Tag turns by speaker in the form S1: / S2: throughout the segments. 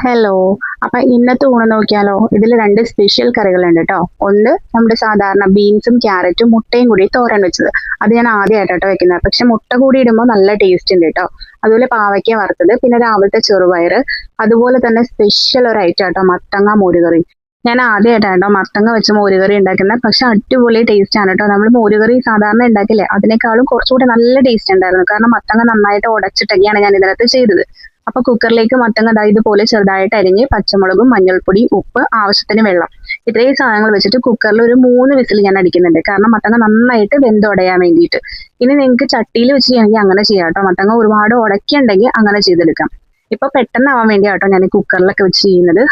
S1: Hello. അപ്പൊ ഇന്നത്തെ ഊണ് നോക്കിയാലോ. ഇതിൽ രണ്ട് സ്പെഷ്യൽ കറികളുണ്ട് കേട്ടോ. ഒന്ന് നമ്മുടെ സാധാരണ ബീൻസും ക്യാരറ്റും മുട്ടയും കൂടി തോരൻ വെച്ചത്. അത് ഞാൻ ആദ്യമായിട്ടോ വെക്കുന്നത്. പക്ഷെ മുട്ട കൂടി ഇടുമ്പോൾ നല്ല ടേസ്റ്റ് ഉണ്ട് കേട്ടോ. അതുപോലെ പാവയ്ക്ക വറുത്തത്, പിന്നെ രാവിലത്തെ ചെറുപയറ്, അതുപോലെ തന്നെ സ്പെഷ്യൽ ഒരു ഐറ്റം കേട്ടോ മത്തങ്ങ മോരുകറി. ഞാൻ ആദ്യമായിട്ടാണോ മത്തങ്ങ വെച്ച് മോരുകറി ഉണ്ടാക്കുന്നത്. പക്ഷെ അടിപൊളി ടേസ്റ്റ് ആണ് കേട്ടോ. നമ്മൾ മോരുകറി സാധാരണ ഉണ്ടാക്കില്ലേ അതിനേക്കാളും കുറച്ചുകൂടി നല്ല ടേസ്റ്റ് ഉണ്ടായിരുന്നു. കാരണം മത്തങ്ങ നന്നായിട്ട് ഉടച്ചിട്ടൊക്കെയാണ് ഞാൻ ഇതിനകത്ത് ചെയ്തത്. അപ്പൊ കുക്കറിലേക്ക് മത്തങ്ങ ഇതുപോലെ ചെറുതായിട്ട് അരിഞ്ഞ് പച്ചമുളകും മഞ്ഞൾപ്പൊടി, ഉപ്പ്, ആവശ്യത്തിന് വെള്ളം, ഇത്രയും സാധനങ്ങൾ വെച്ചിട്ട് കുക്കറിൽ ഒരു 3 വിസിൽ ഞാൻ അടിക്കുന്നുണ്ട്. കാരണം മത്തങ്ങ നന്നായിട്ട് വെന്തുടയാൻ വേണ്ടിയിട്ട്. ഇനി നിങ്ങൾക്ക് ചട്ടിയിൽ വെച്ച് ചെയ്യണമെങ്കിൽ അങ്ങനെ ചെയ്യാം കേട്ടോ. മത്തങ്ങ ഒരുപാട് ഉടക്കിയുണ്ടെങ്കിൽ അങ്ങനെ ചെയ്തെടുക്കാം. ഇപ്പൊ പെട്ടെന്നാവാൻ വേണ്ടിയാട്ടോ ഞാൻ കുക്കറിലൊക്കെ വെച്ച് ചെയ്യുന്നത്.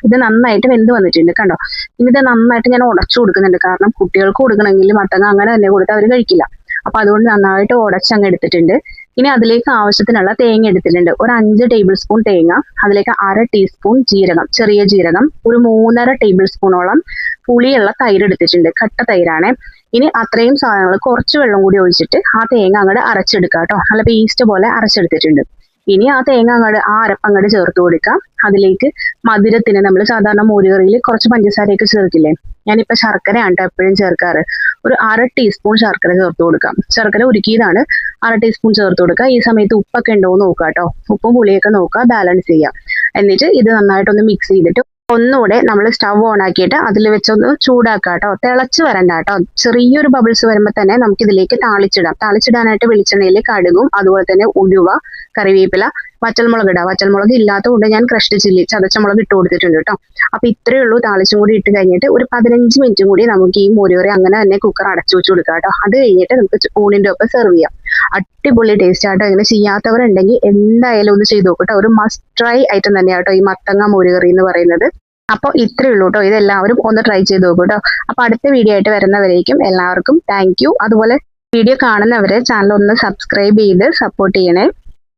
S1: ഇത് നന്നായിട്ട് വെന്ത് വന്നിട്ടുണ്ട് കണ്ടോ. ഇനി ഇത് നന്നായിട്ട് ഞാൻ ഉടച്ചു കൊടുക്കുന്നുണ്ട്. കാരണം കുട്ടികൾക്ക് കൊടുക്കണമെങ്കിൽ മത്തങ്ങ അങ്ങനെ തന്നെ കൊടുത്താൽ അവർ കഴിക്കില്ല. അപ്പൊ അതുകൊണ്ട് നന്നായിട്ട് ഉടച്ചങ്ങ് എടുത്തിട്ടുണ്ട്. ഇനി അതിലേക്ക് ആവശ്യത്തിനുള്ള തേങ്ങ എടുത്തിട്ടുണ്ട്. ഒരു 5 ടേബിൾ സ്പൂൺ തേങ്ങ, അതിലേക്ക് 1/2 ടീസ്പൂൺ ജീരകം, ചെറിയ ജീരകം, ഒരു 3.5 ടേബിൾ സ്പൂണോളം പുളിയുള്ള തൈര് എടുത്തിട്ടുണ്ട്. കട്ട തൈരാണ്. ഇനി അത്രയും സാധനങ്ങൾ കുറച്ച് വെള്ളം കൂടി ഒഴിച്ചിട്ട് ആ തേങ്ങ അങ്ങോട്ട് അരച്ചെടുക്കാം കേട്ടോ. നല്ല പേസ്റ്റ് പോലെ അരച്ചെടുത്തിട്ടുണ്ട്. ഇനി ആ തേങ്ങ ആ അരപ്പങ്ങോട്ട് ചേർത്ത് കൊടുക്കാം. അതിലേക്ക് മധുരത്തിന് നമ്മൾ സാധാരണ മോരുകറിയിൽ കുറച്ച് പഞ്ചസാരയൊക്കെ ചേർക്കില്ലേ. ഞാനിപ്പോ ശർക്കരയാണ് കേട്ടോ എപ്പോഴും ചേർക്കാറ്. ഒരു 1/2 ടീസ്പൂൺ ശർക്കര ചേർത്ത് കൊടുക്കാം. ശർക്കര ഉരുക്കിയതാണ്. 1/2 ടീസ്പൂൺ ചേർത്ത് കൊടുക്കുക. ഈ സമയത്ത് ഉപ്പൊക്കെ ഉണ്ടോ എന്ന് നോക്കുക കേട്ടോ. ഉപ്പും പുളിയൊക്കെ നോക്കുക, ബാലൻസ് ചെയ്യുക. എന്നിട്ട് ഇത് നന്നായിട്ടൊന്ന് മിക്സ് ചെയ്തിട്ട് ഒന്നുകൂടെ നമ്മൾ സ്റ്റവ് ഓൺ ആക്കിയിട്ട് അതിൽ വെച്ചൊന്ന് ചൂടാക്കുക കേട്ടോ. തിളച്ച് വരണ്ട കേട്ടോ. ചെറിയൊരു ബബിൾസ് വരുമ്പോൾ തന്നെ നമുക്ക് ഇതിലേക്ക് താളിച്ചിടാം. താളിച്ചിടാനായിട്ട് വെളിച്ചെണ്ണയിൽ കടുകും, അതുപോലെ തന്നെ ഉലുവ, കറിവേപ്പില, വറ്റൽമുളക് ഇടാം. വറ്റൽമുളക് ഇല്ലാത്തതുകൊണ്ട് ഞാൻ ക്രഷ്ഡ് ചില്ലി, ചതച്ച മുളക് ഇട്ട് കൊടുത്തിട്ടുണ്ട് കേട്ടോ. അപ്പൊ ഇത്രയേ ഉള്ളൂ. താളിച്ചും കൂടി ഇട്ട് കഴിഞ്ഞിട്ട് ഒരു 15 മിനിറ്റും കൂടി നമുക്ക് ഈ മോരുകറി അങ്ങനെ തന്നെ കുക്കർ അടച്ചു വെച്ച് കൊടുക്കാം കേട്ടോ. അത് കഴിഞ്ഞിട്ട് നമുക്ക് ഊണിന്റെ ഒപ്പം സെർവ് ചെയ്യാം. അടിപൊളി ടേസ്റ്റ് ആട്ടോ. ഇങ്ങനെ ചെയ്യാത്തവരുണ്ടെങ്കിൽ എന്തായാലും ഒന്ന് ചെയ്ത് നോക്കട്ടോ. ഒരു മസ്റ്റ് ട്രൈ ഐറ്റം തന്നെയാട്ടോ ഈ മത്തങ്ങ മോരുകറി എന്ന് പറയുന്നത്. അപ്പോൾ ഇത്രയേ ഉള്ളൂ കേട്ടോ. ഇതെല്ലാവരും ഒന്ന് ട്രൈ ചെയ്ത് നോക്കൂ കേട്ടോ. അപ്പൊ അടുത്ത വീഡിയോ ആയിട്ട് വരുന്നവരേക്കും എല്ലാവർക്കും താങ്ക് യു. അതുപോലെ വീഡിയോ കാണുന്നവരെ ചാനൽ ഒന്ന് സബ്സ്ക്രൈബ് ചെയ്ത് സപ്പോർട്ട് ചെയ്യണേ.